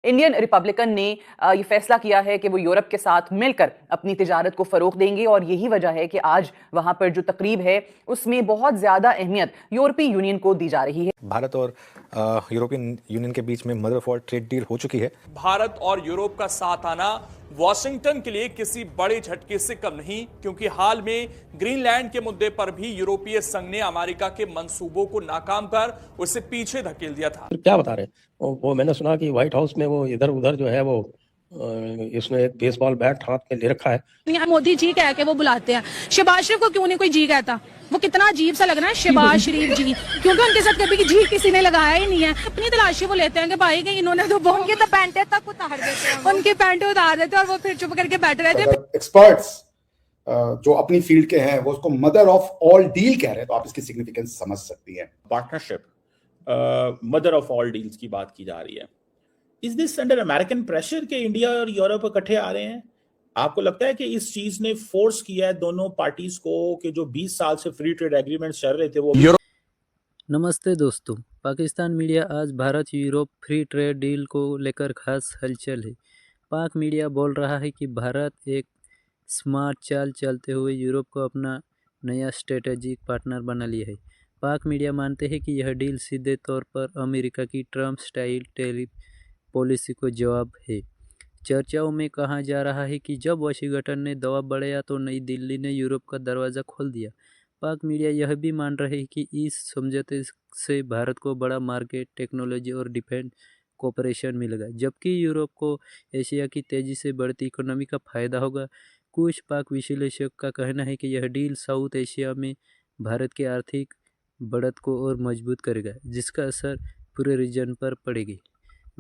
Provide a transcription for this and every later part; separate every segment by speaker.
Speaker 1: Indian Republican ने ये फैसला किया है कि वो यूरोप के साथ मिलकर अपनी तिजारत को फरोग देंगे और यही वजह है कि आज वहां पर जो तकरीब है उसमें बहुत ज्यादा अहमियत यूरोपीय यूनियन को दी जा रही है।
Speaker 2: भारत और यूरोपियन यूनियन के बीच में mother of all trade deal हो चुकी है।
Speaker 3: भारत और यूरोप का साथ आना वॉशिंगटन के लिए किसी बड़े झटके से कम नहीं, क्योंकि हाल में ग्रीनलैंड के मुद्दे पर भी यूरोपीय संघ ने अमेरिका के मंसूबों को नाकाम कर उसे पीछे धकेल दिया था।
Speaker 4: क्या बता रहे वो मैंने सुना कि व्हाइट हाउस में वो इधर उधर जो है वो इसने एक बेसबॉल बैट हाथ में ले रखा है।
Speaker 5: यहाँ मोदी जी कह के वो बुलाते हैं, शहबाज शरीफ को क्यों नहीं कोई जी कहता? वो कितना अजीब सा लग रहा है शहबाज शरीफ जी, क्योंकि उनके साथ कभी जी किसी ने लगाया ही नहीं है। अपनी तलाशी वो लेते हैं कि भाई कि इन्होंने तो उनकी तो पैंटे तक उतार देते हैं, उनकी पैंटे उतार देते हैं और वो फिर चुप करके बैठे रहते हैं।
Speaker 6: एक्सपर्ट्स जो अपनी फील्ड के हैं वो उसको मदर ऑफ ऑल डील कह रहे हैं, तो आप इसकी सिग्निफिकेंस समझ सकती हैं।
Speaker 7: Partnership mother of all deals की बात की जा रही है। Is this under American pressure के इंडिया और यूरोप इकट्ठे आ रहे हैं? आपको लगता है कि इस चीज ने फोर्स किया है दोनों पार्टीज को कि जो 20 साल से फ्री ट्रेड एग्रीमेंट चल रहे थे वो?
Speaker 8: नमस्ते दोस्तों, पाकिस्तान मीडिया आज Bharat Europe free trade deal को लेकर खास हलचल है। पाक मीडिया बोल रहा है कि भारत एक स्मार्ट चाल चलते हुए यूरोप को अपना नया स्ट्रेटेजिक पार्टनर बना लिया है। पाक मीडिया मानते हैं कि यह डील सीधे तौर पर अमेरिका की ट्रम्प स्टाइल टैरिफ पॉलिसी को जवाब है। चर्चाओं में कहा जा रहा है कि जब वाशिंगटन ने दबाव बढ़ाया तो नई दिल्ली ने यूरोप का दरवाज़ा खोल दिया। पाक मीडिया यह भी मान रहे हैं कि इस समझौते से भारत को बड़ा मार्केट, टेक्नोलॉजी और डिफेंस कोऑपरेशन मिलेगा, जबकि यूरोप को एशिया की तेज़ी से बढ़ती इकोनॉमी का फ़ायदा होगा। कुछ पाक विश्लेषक का कहना है कि यह डील साउथ एशिया में भारत की आर्थिक बढ़त को और मजबूत करेगा, जिसका असर पूरे रीजन पर पड़ेगी।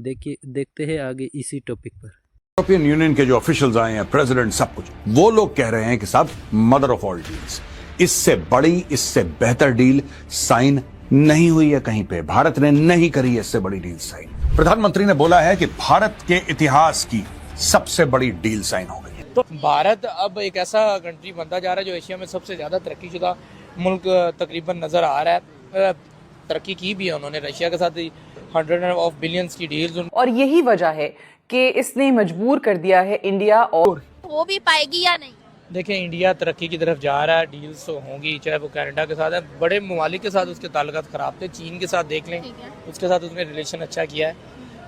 Speaker 8: देखते हैं आगे इसी टॉपिक पर।
Speaker 9: यूरोपियन यूनियन के जो ऑफिशियल्स आए हैं, प्रेसिडेंट, सब कुछ, वो लोग कह रहे हैं कि साहब मदर ऑफ ऑल डील्स, इससे बड़ी, इससे बेहतर डील साइन नहीं हुई है कहीं पे। भारत ने नहीं करी है इससे बड़ी डील साइन। प्रधानमंत्री ने बोला है कि भारत के इतिहास की सबसे बड़ी डील साइन हो गई है।
Speaker 10: तो भारत अब एक ऐसा कंट्री बनता जा रहा है जो एशिया में सबसे ज्यादा तरक्कीशुदा मुल्क तकरीबन नजर आ रहा है। तरक्की की भी है उन्होंने, रशिया के साथ 100 ऑफ बिलियंस की डील्स। और
Speaker 1: यही वजह है कि इसने मजबूर कर दिया है इंडिया, और
Speaker 11: हो भी पाएगी या नहीं।
Speaker 10: देखें, इंडिया तरक्की की तरफ जा रहा है, डील्स तो होंगी, चाहे वो कनाडा के साथ है। बड़े ममालिक के साथ उसके ताल्लुकात खराब थे। चीन के साथ देख लें, उसके साथ उसने रिलेशन अच्छा किया है।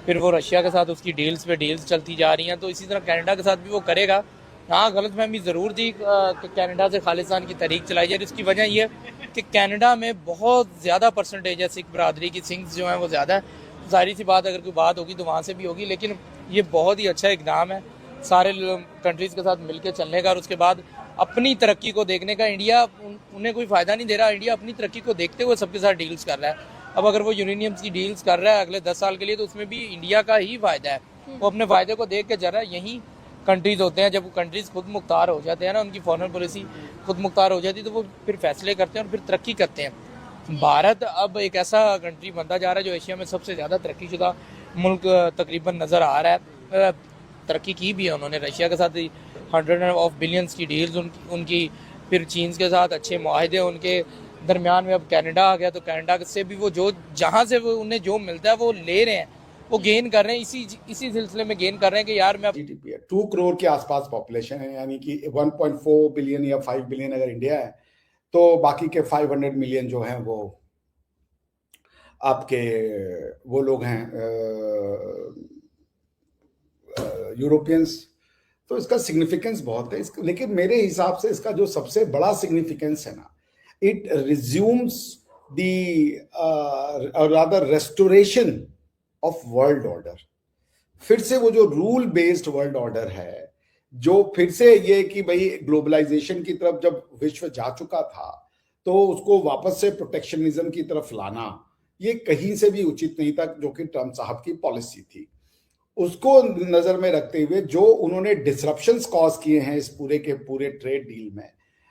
Speaker 10: फिर वो रशिया के साथ उसकी डील्स पे डील्स चलती जा रही हैं, तो इसी तरह कनाडा के साथ भी वो करेगा। हाँ, गलतफहमी ज़रूर थी कि कनाडा से खालिस्तान की तहरीक चलाई जाए। इसकी वजह यह कि कनाडा में बहुत ज़्यादा परसेंटेज है सिख बरादरी की, सिंग्स जो हैं वो ज़्यादा है। जाहिर सी बात, अगर कोई बात होगी तो वहाँ से भी होगी, लेकिन ये बहुत ही अच्छा इकदाम है सारे कंट्रीज़ के साथ मिलकर चलने का और उसके बाद अपनी तरक्की को देखने का। इंडिया उन्हें कोई फ़ायदा नहीं दे रहा, इंडिया अपनी तरक्की को देखते हुए सबके साथ डील्स कर रहा है। अब अगर वो यूरेनियम की डील्स कर रहा है अगले 10 साल के लिए, तो उसमें भी इंडिया का ही फ़ायदा है। वो अपने फ़ायदे को देख के चल रहा है। यही कंट्रीज़ होते हैं, जब वो कंट्रीज़ खुद मुख्तार हो जाते हैं ना, उनकी फॉरेन पॉलिसी खुद मुख्तार हो जाती है, तो वो फिर फैसले करते हैं और फिर तरक्की करते हैं। भारत अब एक ऐसा कंट्री बनता जा रहा है जो एशिया में सबसे ज़्यादा तरक्कीशुदा मुल्क तकरीबन नज़र आ रहा है। तरक्की की भी है उन्होंने, रशिया के साथ 100 ऑफ बिलियंस की डील्स उनकी, फिर चीन के साथ अच्छे मुआहदे उनके दरमियान में। अब कनाडा आ गया, तो कनाडा से भी वो जो जहाँ से वो उन्हें जो मिलता है वो ले रहे हैं, वो गेन कर रहे हैं। इसी सिलसिले में गेन कर रहे हैं कि यार मैं
Speaker 6: 2 करोड़ के आसपास पॉपुलेशन है, यानी कि 1.4 बिलियन या 5 बिलियन अगर इंडिया है, तो बाकी के 500 मिलियन जो हैं वो आपके वो लोग हैं यूरोपियंस। तो इसका सिग्निफिकेंस बहुत है। लेकिन मेरे हिसाब से इसका जो सबसे बड़ा सिग्निफिकेंस है ना, it resumes the rather restoration of world order. फिर से वो जो रूल बेस्ड वर्ल्ड ऑर्डर है, जो फिर से ये कि भाई ग्लोबलाइजेशन की तरफ जब विश्व जा चुका था, तो उसको वापस से प्रोटेक्शनिज्म की तरफ लाना ये कहीं से भी उचित नहीं था, जो कि ट्रम्प साहब की पॉलिसी थी। उसको नजर में रखते हुए जो उन्होंने डिसरप्शंस कॉज किए हैं इस पूरे के पूरे ट्रेड डील में,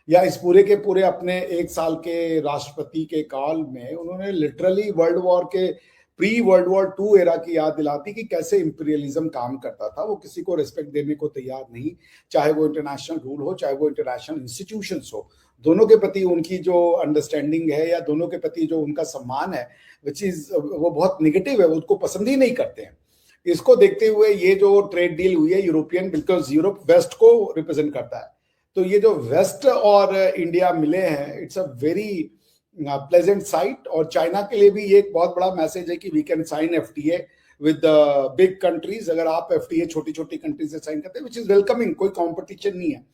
Speaker 6: या इस पूरे के पूरे अपने 1 साल के राष्ट्रपति के काल में, उन्होंने लिटरली वर्ल्ड वॉर के प्री वर्ल्ड वॉर 2 एरा की याद दिलाती कि कैसे इंपीरियलिज्म काम करता था। वो किसी को रिस्पेक्ट देने को तैयार नहीं, चाहे वो इंटरनेशनल रूल हो, चाहे वो इंटरनेशनल इंस्टीट्यूशंस हो। दोनों के प्रति उनकी जो अंडरस्टैंडिंग है या दोनों के प्रति जो उनका सम्मान है, विच इज वो बहुत निगेटिव है, वो उसको पसंद ही नहीं करते हैं। इसको देखते हुए ये जो ट्रेड डील हुई है यूरोपियन, बिकॉज यूरोप वेस्ट को रिप्रेजेंट करता है, तो ये जो वेस्ट और इंडिया मिले हैं, it's a very pleasant site. और चाइना के लिए भी ये एक बहुत बड़ा मैसेज है कि we can sign FTA with big countries. अगर आप एफटीए छोटी छोटी कंट्रीज से साइन करते हैं, विच इज वेलकमिंग, कोई कॉम्पिटिशन नहीं है।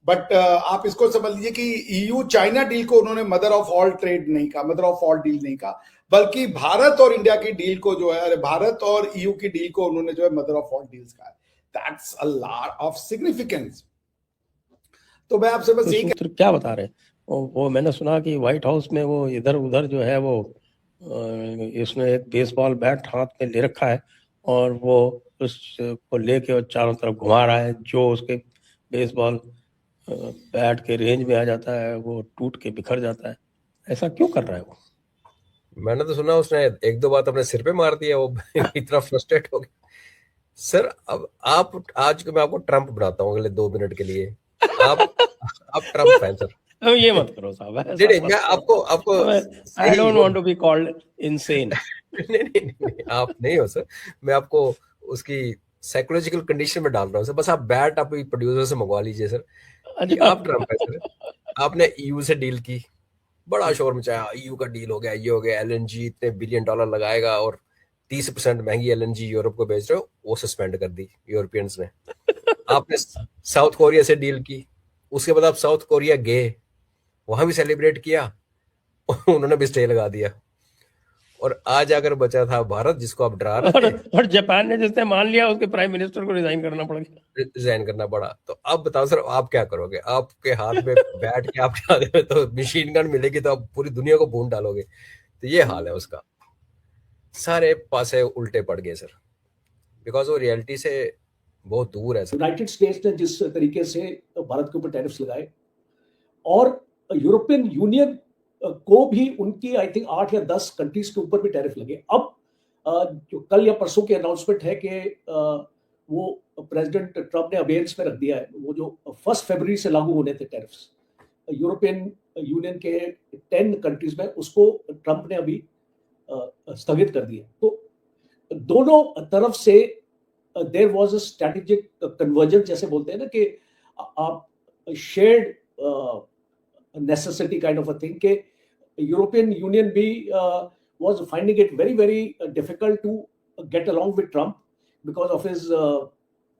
Speaker 6: बट आप इसको समझ लीजिए कि ईयू चाइना डील को उन्होंने मदर ऑफ ऑल ट्रेड नहीं कहा, मदर ऑफ ऑल डील नहीं कहा, बल्कि भारत और इंडिया की डील को जो है, अरे भारत और ईयू की डील को उन्होंने जो है मदर ऑफ ऑल डील्स कहा है। That's a lot of significance. तो मैं आपसे बस यही
Speaker 4: सूत्र क्या बता रहे हैं? वो मैंने सुना कि व्हाइट हाउस में वो इधर उधर जो है वो इसने एक बेसबॉल बैट हाथ में ले रखा है और वो उसको लेके और चारों तरफ घुमा रहा है। जो उसके बेसबॉल बैट के रेंज में आ जाता है वो टूट के बिखर जाता है। ऐसा क्यों कर रहा है वो?
Speaker 11: मैंने तो सुना उसने एक दो बात अपने सिर पे मार दिया, वो इतना फ्रस्ट्रेट हो गया। सर अब आप आज मैं आपको ट्रम्प बनाता हूँ अगले 2 मिनट के लिए। आप ट्रम्प फैन सर?
Speaker 4: ये मत करो साहब।
Speaker 11: नहीं, मैं आपको
Speaker 4: I don't want to be called insane.
Speaker 11: नहीं, आप नहीं हो सर। मैं आपको उसकी साइकोलॉजिकल कंडीशन में डाल रहा हूँ सर। बस आप बैट आप प्रोड्यूसर से मंगवा लीजिए सर। आप ट्रम्प है सर। आपने ईयू से डील की, बड़ा शोर मचाया, ईयू का डील हो गया, ये हो गया, एलएनजी इतने $1 बिलियन लगाएगा और 30% महंगी एलएनजी यूरोप को बेच रहे हो, वो सस्पेंड कर दी यूरोपियंस ने। आपने साउथ कोरिया से डील की, उसके बाद आप साउथ कोरिया गए, वहां भी सेलिब्रेट किया, उन्होंने भी स्टे लगा दिया। और आज अगर बचा था भारत, जिसको आप डरा रहे थे,
Speaker 4: और जापान ने जिसने मान लिया उसके प्राइम मिनिस्टर को रिजाइन करना पड़ गया।
Speaker 11: रिजाइन करना पड़ा। तो अब बताओ सर, आप क्या करोगे? आपके हाथ में बैठ के आपके हाथ में तो मशीन गन मिलेगी, तो आप पूरी दुनिया को भून डालोगे। तो ये हाल है उसका। सारे पासे उल्टे पड़ गए सर, बिकॉज वो रियलिटी से बहुत दूर है सर।
Speaker 12: यूनाइटेड स्टेट्स ने जिस तरीके से भारत के ऊपर टैरिफ्स लगाए, और यूरोपियन यूनियन को भी उनकी आई थिंक 8 या 10 कंट्रीज के ऊपर भी टैरिफ लगे। अब जो कल या परसों की अनाउंसमेंट है कि वो प्रेसिडेंट ट्रम्प ने अबेयंस में रख दिया है, वो जो 1 फरवरी से लागू होने थे टैरिफ्स यूरोपियन यूनियन के 10 कंट्रीज में, उसको ट्रम्प ने अभी स्थगित कर दिया। तो दोनों तरफ से there was a strategic convergence, जैसे बोलते हैं ना कि आप shared necessity kind of a thing, के यूरोपियन यूनियन भी was finding it very very difficult to get along with Trump because of his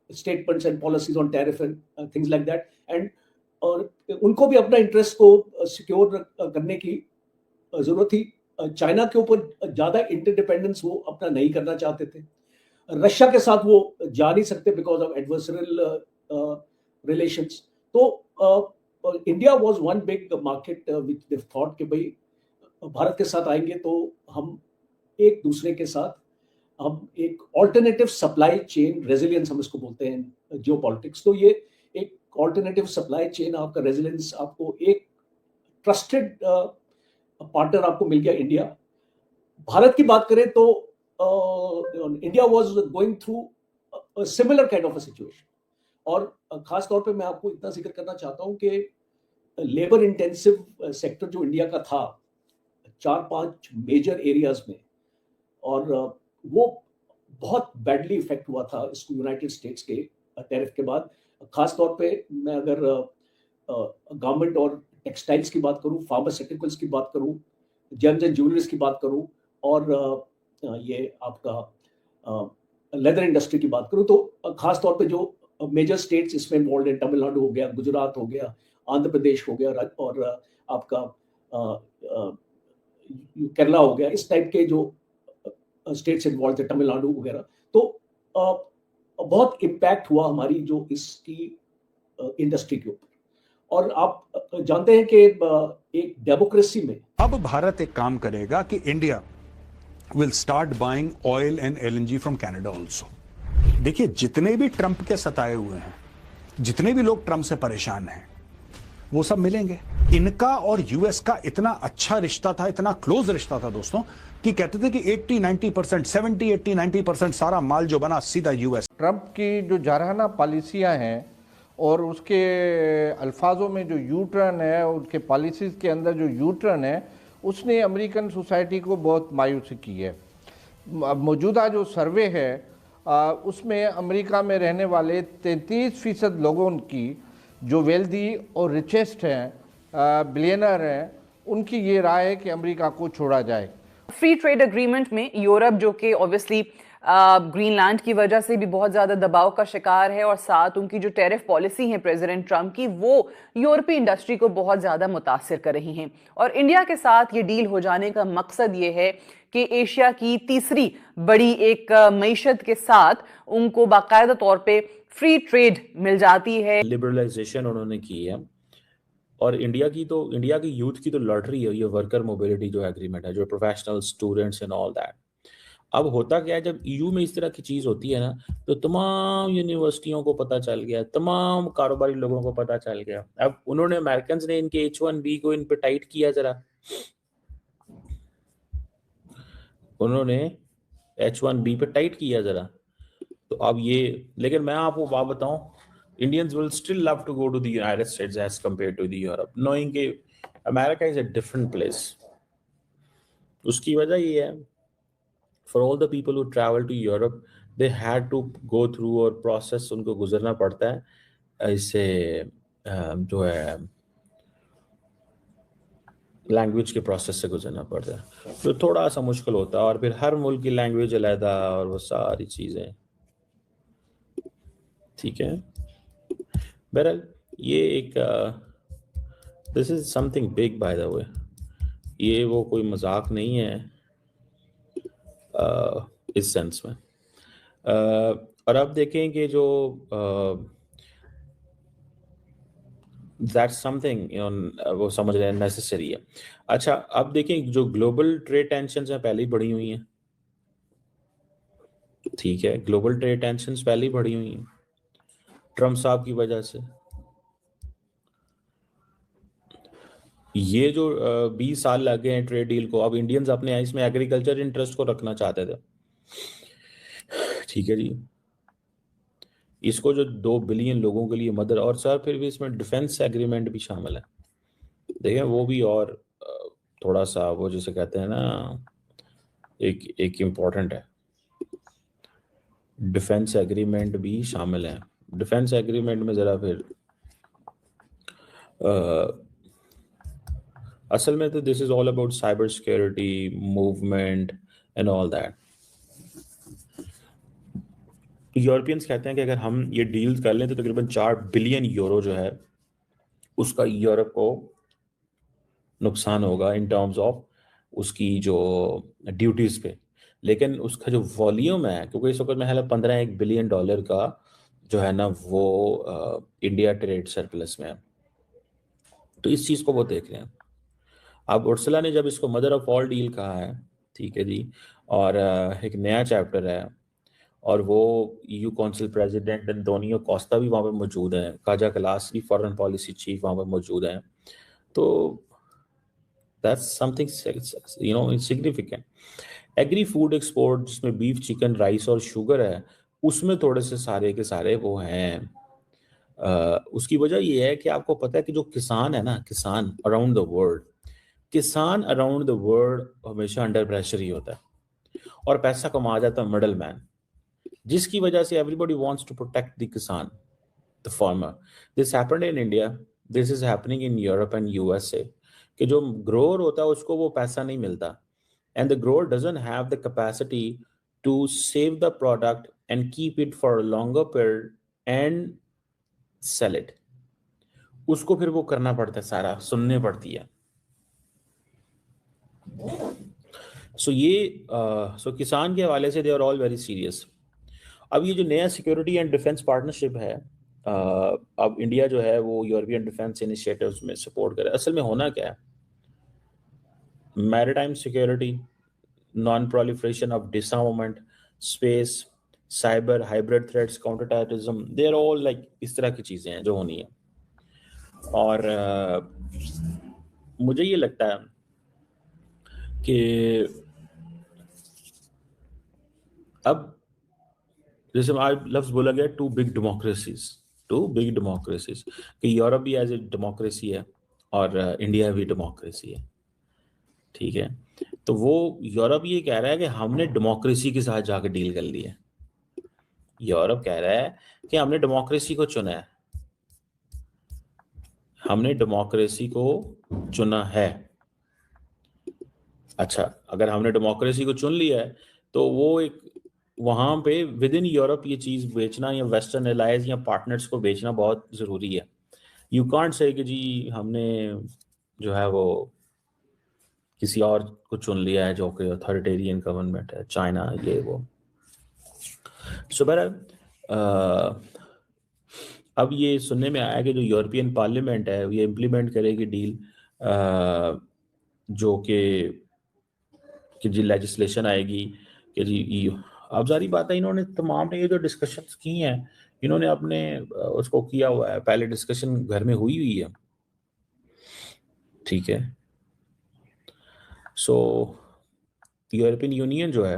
Speaker 12: statements and policies on tariff and things like that. And और उनको भी अपना interest को secure करने की जरूरत थी। चाइना के ऊपर ज्यादा इंटरडिपेंडेंस वो अपना नहीं करना चाहते थे। रशिया के साथ वो जा नहीं सकते बिकॉज ऑफ एडवर्सरियल रिलेशंस। तो India was one big market which they thought कि भाई भारत के साथ आएंगे तो हम एक दूसरे के साथ हम एक ऑल्टरनेटिव सप्लाई चेन रेजिलियंस, हम इसको बोलते हैं जियोपॉलिटिक्स। तो ये एक ऑल्टरनेटिव सप्लाई चेन, आपका रेजिलियंस, आपको एक ट्रस्टेड पार्टनर आपको मिल गया इंडिया। भारत की बात करें तो India was going through similar kind of a situation. और खास तौर पे मैं आपको इतना जिक्र करना चाहता हूं कि लेबर इंटेंसिव सेक्टर जो इंडिया का था 4-5 मेजर एरियाज में, और वो बहुत बैडली इफेक्ट हुआ था इसको यूनाइटेड स्टेट्स के टैरिफ के बाद। खास तौर पे मैं अगर गारमेंट और टेक्सटाइल्स की बात करूं, फार्मास्यूटिकल्स की बात करूं, जेम्स एंड ज्वेलरीज की बात करूं, और ये आपका लेदर इंडस्ट्री की बात करूं, तो खास तौर पे जो मेजर स्टेट्स इसमें इन्वॉल्व हैं, तमिलनाडु हो गया, गुजरात हो गया, आंध्र प्रदेश हो गया, और आपका केरला हो गया, इस टाइप के जो स्टेट्स इन्वॉल्व थे, तमिलनाडु वगैरह। तो बहुत इम्पैक्ट हुआ हमारी जो इसकी इंडस्ट्री के ऊपर। और आप जानते हैं कि एक डेमोक्रेसी में
Speaker 9: अब भारत एक काम करेगा कि India will start buying oil and LNG from Canada also. देखिए, जितने भी ट्रंप के सताए हुए हैं, जितने भी लोग ट्रंप से परेशान हैं, वो सब मिलेंगे। इनका और यूएस का इतना अच्छा रिश्ता था, इतना क्लोज रिश्ता था दोस्तों, कि कहते थे कि 80-90%, 70-80-90% सारा माल जो बना सीधा यूएस।
Speaker 13: ट्रंप की जो जारहाना पॉलिसियां हैं और उसके अल्फाजों में जो यू टर्न है, उसके पॉलिसीज़ के अंदर जो यू टर्न है, उसने अमेरिकन सोसाइटी को बहुत मायूसी की है। मौजूदा जो सर्वे है उसमें अमेरिका में रहने वाले 33% लोगों की जो वेल्दी और रिचेस्ट हैं, बिलियनर हैं, उनकी ये राय है कि अमेरिका को छोड़ा जाए।
Speaker 1: फ्री ट्रेड एग्रीमेंट में यूरोप, जो कि ऑब्वियसली ग्रीनलैंड की वजह से भी बहुत ज्यादा दबाव का शिकार है, और साथ उनकी जो टैरिफ पॉलिसी है प्रेसिडेंट ट्रंप की, वो यूरोपीय इंडस्ट्री को बहुत ज्यादा मुतासिर कर रही हैं। और इंडिया के साथ ये डील हो जाने का मकसद ये है कि एशिया की तीसरी बड़ी एक मईशत के साथ उनको बाकायदा तौर पे फ्री ट्रेड मिल जाती है।
Speaker 7: लिबरलाइजेशन उन्होंने की है, और इंडिया की यूथ की तो लॉटरी है ये वर्कर मोबिलिटी जो एग्रीमेंट है, जो professional students and all that. अब होता क्या है, जब ईयू में इस तरह की चीज होती है ना, तो तमाम यूनिवर्सिटियों को पता चल गया, तमाम कारोबारी लोगों को पता चल गया। अब उन्होंने अमेरिकन ने इनके H1B को इन पे टाइट किया, जरा उन्होंने H1B पे टाइट किया जरा, तो अब ये, लेकिन मैं आपको बात बताऊं, Indians will still love to go to the United States as compared to the Europe, knowing कि America is a different place. उसकी वजह ये है, for all the people who travel to Europe, they had to go through और process उनको गुजरना पड़ता है, इससे जो है लैंग्वेज के प्रोसेस से गुजरना पड़ता है, तो थोड़ा सा मुश्किल होता है, और फिर हर मुल्क की लैंग्वेज अलग, और वो सारी चीज़ें, ठीक है। बहरहाल ये एक this is something big by the way, ये वो कोई मजाक नहीं है इस सेंस में। और अब देखें कि जो दैट्स समथिंग वो समझ रहे हैं नेसेसरी है। अच्छा, अब देखें जो ग्लोबल ट्रेड टेंशंस हैं पहले ही बढ़ी हुई हैं, ठीक है, ग्लोबल ट्रेड टेंशंस पहले ही बढ़ी हुई हैं ट्रम्प साहब की वजह से। ये जो 20 साल लग गए हैं ट्रेड डील को, अब इंडियंस अपने इसमें एग्रीकल्चर इंटरेस्ट को रखना चाहते थे, ठीक है जी, इसको जो 2 बिलियन लोगों के लिए मदद, और सर फिर भी इसमें डिफेंस एग्रीमेंट भी शामिल है, देखें वो भी, और थोड़ा सा वो जिसे कहते हैं ना, एक इम्पोर्टेंट है, डिफेंस एग्रीमेंट भी शामिल है। डिफेंस एग्रीमेंट में ज़रा फिर असल में तो this is all about cyber security, movement and all that. Europeans कहते हैं कि अगर हम ये डील कर लें तो तकरीबन 4 बिलियन यूरो जो है उसका यूरोप को नुकसान होगा इन टर्म्स ऑफ उसकी जो ड्यूटीज पे, लेकिन उसका जो वॉल्यूम है, क्योंकि इस वक्त में है 15 बिलियन डॉलर का जो है ना वो इंडिया ट्रेड सरप्लस में है, तो इस चीज़ को वो देख रहे हैं। अब उर्सुला ने जब इसको मदर ऑफ ऑल डील कहा है, ठीक है जी, और एक नया चैप्टर है, और वो EU council president Antonio Costa भी वहाँ पे मौजूद हैं, काजा कलास भी फॉरेन पॉलिसी चीफ वहाँ पे मौजूद हैं, तो that's something significant. Agri food export जिसमें बीफ, चिकन, राइस और शुगर है, उसमें थोड़े से सारे के सारे वो हैं। उसकी वजह ये है कि आपको पता है कि जो किसान है ना, किसान अराउंड द वर्ल्ड हमेशा अंडर प्रेशर ही होता है, और पैसा कमा जाता है मिडल मैन, जिसकी वजह से everybody wants to protect the kisan, the farmer. This happened in India, this is happening in Europe and USA, कि जो ग्रोअर होता है उसको वो पैसा नहीं मिलता, and the grower doesn't have the capacity to save the product and keep it for a longer period and sell it. उसको फिर वो करना पड़ता है, सारा सुनने पड़ती है। सो किसान के हवाले से they are all very serious. अब ये जो नया सिक्योरिटी एंड डिफेंस पार्टनरशिप है, अब इंडिया जो है वो यूरोपियन डिफेंस इनिशिएटिव्स में सपोर्ट करे। असल में होना क्या है, maritime security, non proliferation of disarmament, space, cyber, hybrid threats, counter terrorism, they are all like इस तरह की चीज़ें हैं जो होनी है। और मुझे ये लगता है कि अब जैसे आज लफ्ज बोला गया टू बिग डेमोक्रेसीज, कि यूरोप भी एज ए डेमोक्रेसी है और इंडिया भी डेमोक्रेसी है, ठीक है। तो वो यूरोप ये कह रहा है कि हमने डेमोक्रेसी के साथ जाकर डील कर ली है, यूरोप कह रहा है कि हमने डेमोक्रेसी को चुना है, हमने डेमोक्रेसी को चुना है। अच्छा, अगर हमने डेमोक्रेसी को चुन लिया है तो वो एक वहां पे विद इन यूरोप ये चीज बेचना या वेस्टर्न एलाइज या पार्टनर्स को बेचना बहुत जरूरी है। यू कांट से कि जी हमने जो है वो किसी और को चुन लिया है जो कि अथॉरिटेरियन गवर्नमेंट है, चाइना ये वो। सो बहरहाल अब ये सुनने में आया कि जो यूरोपियन पार्लियामेंट है ये इम्प्लीमेंट करेगी डील, जो कि जी लेजिस्लेशन आएगी कि जी अब सारी बात है, इन्होंने तमाम ने ये जो डिस्कशंस की हैं इन्होंने अपने उसको किया हुआ है, पहले डिस्कशन घर में हुई है, ठीक है। सो यूरोपियन यूनियन जो है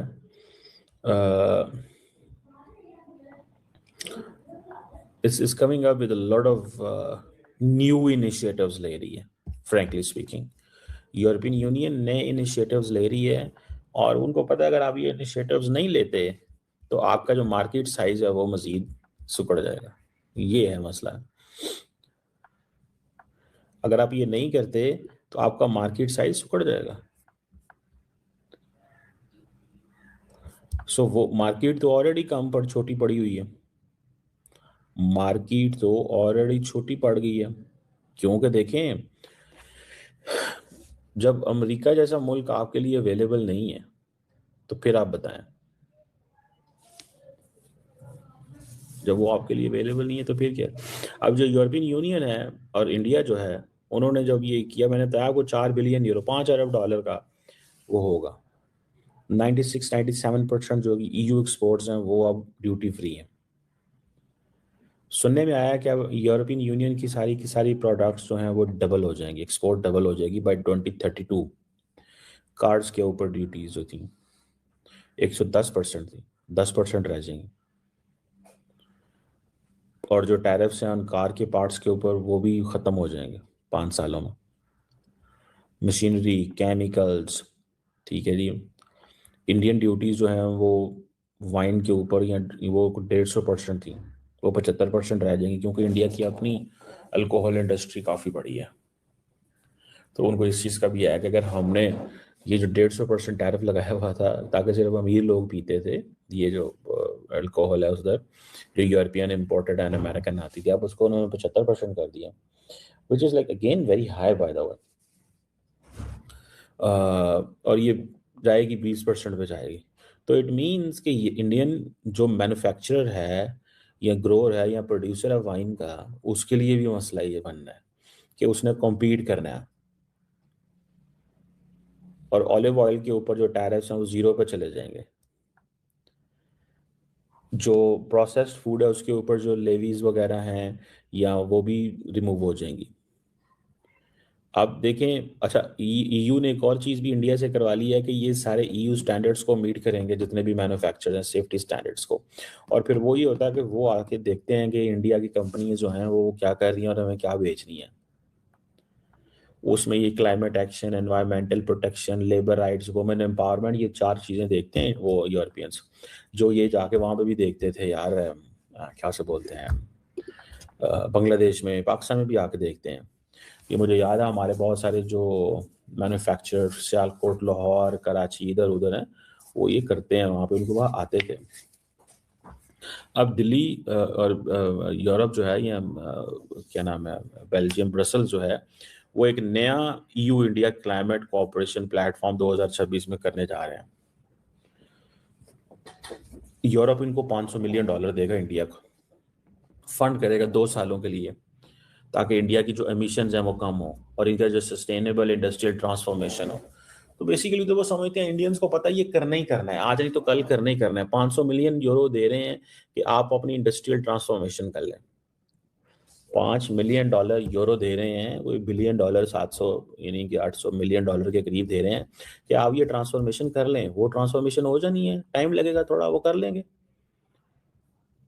Speaker 7: is coming up with a lot of new initiatives ले रही है, frankly speaking। यूरोपियन यूनियन नए इनिशिएटिव्स ले रही है और उनको पता है अगर आप ये इनिशिएटिव्स नहीं लेते तो आपका जो मार्केट साइज है वो मजीद सिकुड़ जाएगा। ये है मसला। अगर आप ये नहीं करते तो आपका मार्केट साइज सिकुड़ जाएगा। सो वो मार्केट तो ऑलरेडी कम पर छोटी पड़ी हुई है, मार्केट तो ऑलरेडी छोटी पड़ गई है, क्योंकि देखें जब अमेरिका जैसा मुल्क आपके लिए अवेलेबल नहीं है तो फिर आप बताएं, जब वो आपके लिए अवेलेबल नहीं है तो फिर क्या। अब जो यूरोपियन यूनियन है और इंडिया जो है उन्होंने जब ये किया, मैंने बताया वो 4 बिलियन यूरो 5 अरब डॉलर का वो होगा। 96-97% जो EU एक्सपोर्ट्स हैं वो अब ड्यूटी फ्री हैं। सुनने में आया कि अब यूरोपियन यूनियन की सारी प्रोडक्ट्स जो हैं वो डबल हो जाएंगी, एक्सपोर्ट डबल हो जाएगी बाय 2032। कार्ड्स के ऊपर ड्यूटीज जो थी 110% थी, 10% रह जाएंगी। और जो टैरिफ्स हैं उन कार के पार्ट्स के ऊपर वो भी ख़त्म हो जाएंगे 5 सालों में। मशीनरी, केमिकल्स, ठीक है जी। इंडियन ड्यूटीज़ जो हैं वो वाइन के ऊपर या वो 150% थी, वो 75% रह जाएंगी, क्योंकि इंडिया की अपनी अल्कोहल इंडस्ट्री काफ़ी बड़ी है। तो उनको इस चीज़ का भी है कि अगर हमने ये जो 150% टैरिफ लगाया हुआ था ताकि सिर्फ अमीर लोग पीते थे ये जो अल्कोहल है उधर जो यूरोपियन इम्पोर्टेड एंड अमेरिकन आती थी, अब उसको उन्होंने 75% कर दिया, which is like again very high by the way. और ये जाएगी 20% पे जाएगी। तो इट मीन्स कि इंडियन जो मैन्युफैक्चरर है या ग्रोअर है या प्रोड्यूसर है वाइन का, उसके लिए भी मसला ये बनना है कि उसने कॉम्पीट करना है। और ऑलिव ऑयल के ऊपर जो टैरिफ्स हैं वो 0 पे चले जाएंगे। जो प्रोसेस्ड फूड है उसके ऊपर जो लेवीज वगैरह हैं या वो भी रिमूव हो जाएंगी। अब देखें, अच्छा EU ने एक और चीज़ भी इंडिया से करवा ली है कि ये सारे EU स्टैंडर्ड्स को मीट करेंगे जितने भी मैन्युफैक्चरर हैं, सेफ्टी स्टैंडर्ड्स को। और फिर वो ये होता है कि वो आके देखते हैं कि इंडिया की कंपनीज जो हैं वो क्या कर रही हैं और हमें क्या बेच रही हैं। उसमें ये climate action, environmental protection, labour rights, women empowerment, ये 4 चीज़ें देखते हैं वो यूरोपियंस। जो ये जाके वहाँ पे भी देखते थे यार, क्या से बोलते हैं, बांग्लादेश में, पाकिस्तान में भी आके देखते हैं। ये मुझे याद है हमारे बहुत सारे जो मैन्युफैक्चरर सियालकोट, लाहौर, कराची, इधर उधर हैं, वो ये करते हैं, वहाँ पे उनको वहाँ आते थे। अब दिल्ली और यूरोप जो है या क्या नाम है, बेल्जियम, ब्रसल्स जो है, वो एक नया EU India climate cooperation platform 2026 में करने जा रहे हैं। यूरोप इनको $500 मिलियन देगा, इंडिया को फंड करेगा 2 सालों के लिए, ताकि इंडिया की जो एमिशंस हैं वो कम हो और इनका जो सस्टेनेबल इंडस्ट्रियल ट्रांसफॉर्मेशन हो। तो बेसिकली तो वो समझते हैं, इंडियंस को पता है ये करना ही करना है, आज नहीं तो कल करना ही करना है। 500 मिलियन यूरो दे रहे हैं कि आप अपनी इंडस्ट्रियल ट्रांसफॉर्मेशन कर लें। $5 मिलियन यूरो दे रहे हैं, वो $1 बिलियन 700 यानी कि $800 मिलियन के करीब दे रहे हैं कि आप ये ट्रांसफॉर्मेशन कर लें। वो ट्रांसफॉर्मेशन हो जानी है, टाइम लगेगा थोड़ा, वो कर लेंगे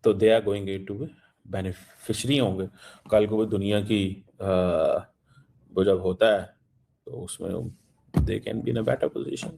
Speaker 7: तो they are going to beneficiary होंगे। कल को भी दुनिया की वो जब होता है तो उसमें they can be in a better position.